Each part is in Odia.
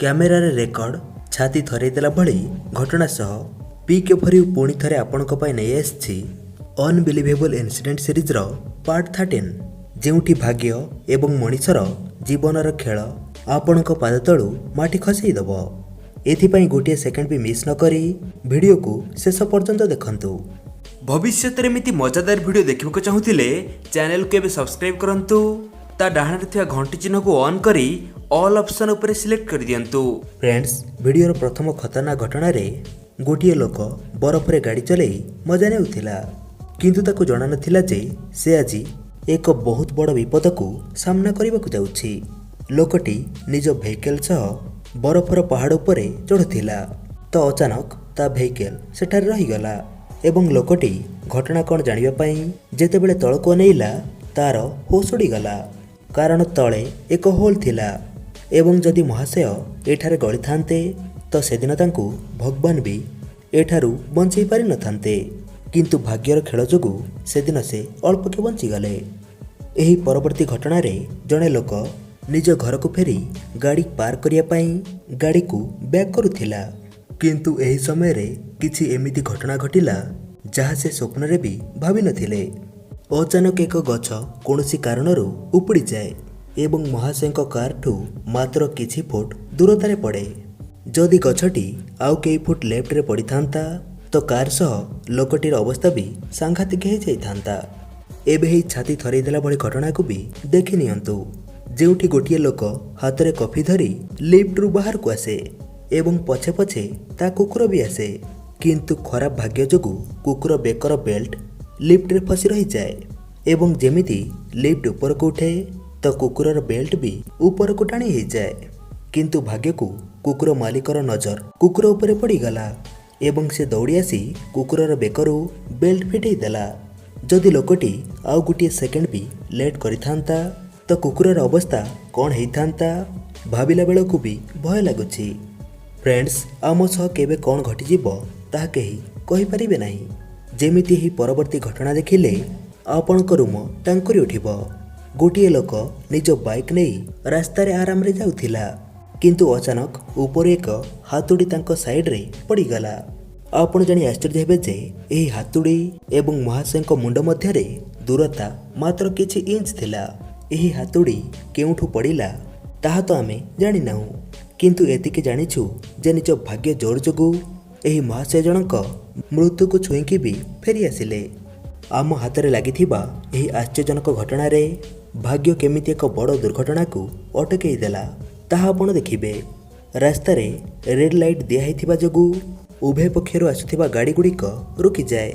କ୍ୟାମେରାରେ ରେକର୍ଡ ଛାତି ଥରେଇଦେଲା ଭଳି ଘଟଣା ସହ ପିକେ ଫର୍ ୟୁ ପୁଣି ଥରେ ଆପଣଙ୍କ ପାଇଁ ନେଇ ଆସିଛି ଅନବିଲିଭେବଲ୍ ଇନସିଡେଣ୍ଟ ସିରିଜ୍ର ପାର୍ଟ 13, ଯେଉଁଠି ଭାଗ୍ୟ ଏବଂ ମଣିଷର ଜୀବନର ଖେଳ ଆପଣଙ୍କ ପାଦ ତଳୁ ମାଟି ଖସାଇଦେବ। ଏଥିପାଇଁ ଗୋଟିଏ ସେକେଣ୍ଡ ବି ମିସ୍ ନକରି ଭିଡ଼ିଓକୁ ଶେଷ ପର୍ଯ୍ୟନ୍ତ ଦେଖନ୍ତୁ। ଭବିଷ୍ୟତରେ ଏମିତି ମଜାଦାର ଭିଡ଼ିଓ ଦେଖିବାକୁ ଚାହୁଁଥିଲେ ଚ୍ୟାନେଲକୁ ଏବେ ସବସ୍କ୍ରାଇବ୍ କରନ୍ତୁ। ତା ଡାହାଣରେ ଥିବା ଘଣ୍ଟି ଚିହ୍ନକୁ ଅନ୍ କରି ଅଲ୍ ଅପସନ୍ ଉପରେ ସିଲେକ୍ଟ କରିଦିଅନ୍ତୁ। ଫ୍ରେଣ୍ଡସ୍, ଭିଡ଼ିଓର ପ୍ରଥମ ଖତରନାକ ଘଟଣାରେ ଗୋଟିଏ ଲୋକ ବରଫରେ ଗାଡ଼ି ଚଲାଇ ମଜା ନେଉଥିଲା, କିନ୍ତୁ ତାକୁ ଜଣାନଥିଲା ଯେ ସେ ଆଜି ଏକ ବହୁତ ବଡ଼ ବିପଦକୁ ସାମ୍ନା କରିବାକୁ ଯାଉଛି। ଲୋକଟି ନିଜ ଭେହିକେଲ୍ ସହ ବରଫର ପାହାଡ଼ ଉପରେ ଚଢ଼ୁଥିଲା, ତ ଅଚାନକ ତା ଭେହିକେଲ୍ ସେଠାରେ ରହିଗଲା ଏବଂ ଲୋକଟି ଘଟଣା କ'ଣ ଜାଣିବା ପାଇଁ ଯେତେବେଳେ ତଳକୁ ଅନେଇଲା ତାର ହୋସ୍ ଉଡ଼ିଗଲା, କାରଣ ତଳେ ଏକ ହୋଲ୍ ଥିଲା ଏବଂ ଯଦି ମହାଶୟ ଏଠାରେ ଗଳିଥାନ୍ତେ ତ ସେଦିନ ତାଙ୍କୁ ଭଗବାନ ବି ଏଠାରୁ ବଞ୍ଚାଇ ପାରିନଥାନ୍ତେ। କିନ୍ତୁ ଭାଗ୍ୟର ଖେଳ ଯୋଗୁଁ ସେଦିନ ସେ ଅଳ୍ପକେ ବଞ୍ଚିଗଲେ। ଏହି ପରବର୍ତ୍ତୀ ଘଟଣାରେ ଜଣେ ଲୋକ ନିଜ ଘରକୁ ଫେରି ଗାଡ଼ି ପାର୍କ କରିବା ପାଇଁ ଗାଡ଼ିକୁ ବ୍ୟାକ୍ କରୁଥିଲା, କିନ୍ତୁ ଏହି ସମୟରେ କିଛି ଏମିତି ଘଟଣା ଘଟିଲା ଯାହା ସେ ସ୍ୱପ୍ନରେ ବି ଭାବିନଥିଲେ। ଅଚାନକ ଏକ ଗଛ କୌଣସି କାରଣରୁ ଉପୁଡ଼ିଯାଏ ଏବଂ ମହାଶୟଙ୍କ କାର୍ଠୁ ମାତ୍ର କିଛି ଫୁଟ ଦୂରତାରେ ପଡ଼େ। ଯଦି ଗଛଟି ଆଉ କେଇ ଫୁଟ ଲେଫ୍ଟରେ ପଡ଼ିଥାନ୍ତା ତ କାର୍ ସହ ଲୋକଟିର ଅବସ୍ଥା ବି ସାଂଘାତିକ ହେଇଯାଇଥାନ୍ତା। ଏବେ ଏହି ଛାତି ଥରେଇଦେଲା ଭଳି ଘଟଣାକୁ ବି ଦେଖିନିଅନ୍ତୁ, ଯେଉଁଠି ଗୋଟିଏ ଲୋକ ହାତରେ କଫି ଧରି ଲିଫ୍ଟରୁ ବାହାରକୁ ଆସେ ଏବଂ ପଛେ ପଛେ ତା କୁକୁର ବି ଆସେ, କିନ୍ତୁ ଖରାପ ଭାଗ୍ୟ ଯୋଗୁଁ କୁକୁର ବେକର ବେଲ୍ଟ ଲିଫ୍ଟରେ ଫସି ରହିଯାଏ ଏବଂ ଯେମିତି ଲିଫ୍ଟ ଉପରକୁ ଉଠେ ତ କୁକୁରର ବେଲ୍ଟ ବି ଉପରକୁ ଟାଣି ହେଇଯାଏ। କିନ୍ତୁ ଭାଗ୍ୟକୁ କୁକୁର ମାଲିକର ନଜର କୁକୁର ଉପରେ ପଡ଼ିଗଲା ଏବଂ ସେ ଦୌଡ଼ି ଆସି କୁକୁରର ବେକରୁ ବେଲ୍ଟ ଫିଟେଇ ଦେଲା। ଯଦି ଲୋକଟି ଆଉ ଗୋଟିଏ ସେକେଣ୍ଡ ବି ଲେଟ୍ କରିଥାନ୍ତା ତ କୁକୁରର ଅବସ୍ଥା କ'ଣ ହେଇଥାନ୍ତା ଭାବିଲା ବେଳକୁ ବି ଭୟ ଲାଗୁଛି। ଫ୍ରେଣ୍ଡସ୍, ଆମ ସହ କେବେ କ'ଣ ଘଟିଯିବ ତାହା କେହି କହିପାରିବେ ନାହିଁ। ଯେମିତି ଏହି ପରବର୍ତ୍ତୀ ଘଟଣା ଦେଖିଲେ ଆପଣଙ୍କ ରୁମ ଟାଙ୍କୁରି ଉଠିବ। ଗୋଟିଏ ଲୋକ ନିଜ ବାଇକ୍ ନେଇ ରାସ୍ତାରେ ଆରାମରେ ଯାଉଥିଲା, କିନ୍ତୁ ଅଚାନକ ଉପରୁ ଏକ ହାତୁଡ଼ି ତାଙ୍କ ସାଇଡ଼ରେ ପଡ଼ିଗଲା। ଆପଣ ଜାଣି ଆଶ୍ଚର୍ଯ୍ୟ ହେବେ ଯେ ଏହି ହାତୁଡ଼ି ଏବଂ ମହାଶୟଙ୍କ ମୁଣ୍ଡ ମଧ୍ୟରେ ଦୂରତା ମାତ୍ର କିଛି ଇଞ୍ଚ ଥିଲା। ଏହି ହାତୁଡ଼ି କେଉଁଠୁ ପଡ଼ିଲା ତାହା ତ ଆମେ ଜାଣିନାହୁଁ, କିନ୍ତୁ ଏତିକି ଜାଣିଛୁ ଯେ ନିଜ ଭାଗ୍ୟ ଜୋର ଯୋଗୁଁ ଏହି ମହାଶୟ ଜଣଙ୍କ ମୃତ୍ୟୁକୁ ଛୁଇଁକି ବି ଫେରିଆସିଲେ। ଆମ ହାତରେ ଲାଗିଥିବା ଏହି ଆଶ୍ଚର୍ଯ୍ୟଜନକ ଘଟଣାରେ ଭାଗ୍ୟ କେମିତି ଏକ ବଡ଼ ଦୁର୍ଘଟଣାକୁ ଅଟକାଇ ଦେଲା ତାହା ଆପଣ ଦେଖିବେ। ରାସ୍ତାରେ ରେଡ୍ ଲାଇଟ୍ ଦିଆହେଇଥିବା ଯୋଗୁଁ ଉଭୟ ପକ୍ଷରୁ ଆସୁଥିବା ଗାଡ଼ିଗୁଡ଼ିକ ରୋକିଯାଏ,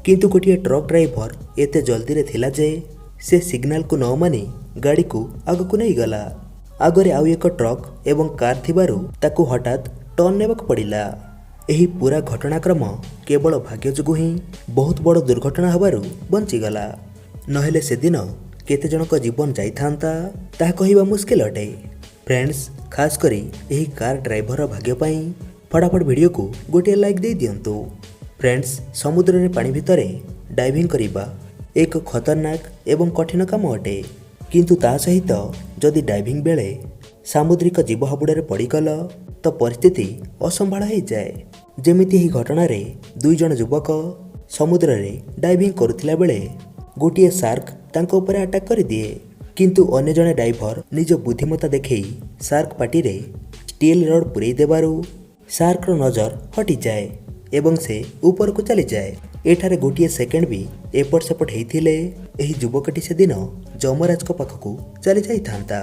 କିନ୍ତୁ ଗୋଟିଏ ଟ୍ରକ୍ ଡ୍ରାଇଭର ଏତେ ଜଲ୍ଦିରେ ଥିଲା ଯେ ସେ ସିଗ୍ନାଲକୁ ନ ମାନି ଗାଡ଼ିକୁ ଆଗକୁ ନେଇଗଲା। ଆଗରେ ଆଉ ଏକ ଟ୍ରକ୍ ଏବଂ କାର୍ ଥିବାରୁ ତାକୁ ହଠାତ୍ ଟର୍ନ ନେବାକୁ ପଡ଼ିଲା। ଏହି ପୁରା ଘଟଣାକ୍ରମ କେବଳ ଭାଗ୍ୟ ଯୋଗୁଁ ହିଁ ବହୁତ ବଡ଼ ଦୁର୍ଘଟଣା ହେବାରୁ ବଞ୍ଚିଗଲା, ନହେଲେ ସେଦିନ କେତେ ଜଣଙ୍କ ଜୀବନ ଯାଇଥାନ୍ତା ତାହା କହିବା ମୁସ୍କିଲ ଅଟେ। ଫ୍ରେଣ୍ଡସ୍, ଖାସ୍ କରି ଏହି କାର୍ ଡ୍ରାଇଭରର ଭାଗ୍ୟ ପାଇଁ ଫଟାଫଟ ଭିଡ଼ିଓକୁ ଗୋଟିଏ ଲାଇକ୍ ଦେଇ ଦିଅନ୍ତୁ। ଫ୍ରେଣ୍ଡସ୍, ସମୁଦ୍ରରେ ପାଣି ଭିତରେ ଡାଇଭିଂ କରିବା ଏକ ଖତରନାକ ଏବଂ କଠିନ କାମ ଅଟେ, କିନ୍ତୁ ତା ସହିତ ଯଦି ଡାଇଭିଂ ବେଳେ ସାମୁଦ୍ରିକ ଜୀବ ହାବୁଡ଼ରେ ପଡ଼ିଗଲ ତ ପରିସ୍ଥିତି ଅସମ୍ଭାଳ ହେଇଯାଏ। ଯେମିତି ଏହି ଘଟଣାରେ ଦୁଇ ଜଣ ଯୁବକ ସମୁଦ୍ରରେ ଡାଇଭିଂ କରୁଥିଲା ବେଳେ ଗୋଟିଏ ସାର୍କ ତାଙ୍କ ଉପରେ ଆଟାକ୍ କରିଦିଏ, କିନ୍ତୁ ଅନ୍ୟ ଜଣେ ଡାଇଭର ନିଜ ବୁଦ୍ଧିମତ୍ତା ଦେଖେଇ ସାର୍କ ପାଟିରେ ଷ୍ଟିଲ୍ ରଡ୍ ପୂରେଇ ଦେବାରୁ ସାର୍କର ନଜର ହଟିଯାଏ ଏବଂ ସେ ଉପରକୁ ଚାଲିଯାଏ। ଏଠାରେ ଗୋଟିଏ ସେକେଣ୍ଡ ବି ଏପଟ ସେପଟ ହେଇଥିଲେ ଏହି ଯୁବକଟି ସେଦିନ ଯମରାଜଙ୍କ ପାଖକୁ ଚାଲିଯାଇଥାନ୍ତା।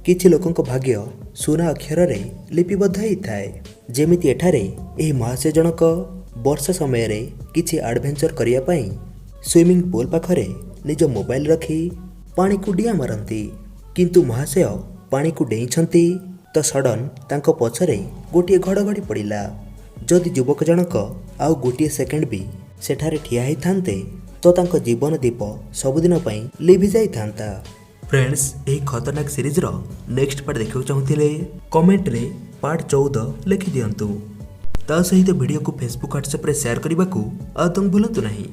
କିଛି ଲୋକଙ୍କ ଭାଗ୍ୟ ସୁନା ଅକ୍ଷରରେ ଲିପିବଦ୍ଧ ହେଇଥାଏ, ଯେମିତି ଏଠାରେ ଏହି ମହାଶୟ ଜଣକ ବର୍ଷା ସମୟରେ କିଛି ଆଡଭେଞ୍ଚର କରିବା ପାଇଁ ସୁଇମିଂ ପୁଲ୍ ପାଖରେ ନିଜ ମୋବାଇଲ ରଖି ପାଣିକୁ ଡିଆଁ ମାରନ୍ତି, କିନ୍ତୁ ମହାଶୟ ପାଣିକୁ ଡେଇଁଛନ୍ତି ତ ସଡନ୍ ତାଙ୍କ ପଛରେ ଗୋଟିଏ ଘଡ଼ଘଡ଼ି ପଡ଼ିଲା। ଯଦି ଯୁବକ ଜଣକ ଆଉ ଗୋଟିଏ ସେକେଣ୍ଡ ବି ସେଠାରେ ଠିଆ ହେଇଥାନ୍ତେ ତ ତାଙ୍କ ଜୀବନ ଦୀପ ସବୁଦିନ ପାଇଁ ଲିଭି ଯାଇଥାନ୍ତା। ଫ୍ରେଣ୍ଡସ୍, ଏହି ଖତରନାକ ସିରିଜ୍ର ନେକ୍ସଟ ପାର୍ଟ ଦେଖିବାକୁ ଚାହୁଁଥିଲେ କମେଣ୍ଟରେ ପାର୍ଟ 14 ଲେଖିଦିଅନ୍ତୁ। ତା ସହିତ ଭିଡ଼ିଓକୁ ଫେସବୁକ୍ ହ୍ୱାଟ୍ସଆପ୍ରେ ସେୟାର କରିବାକୁ ଆଦୌ ଭୁଲନ୍ତୁ ନାହିଁ।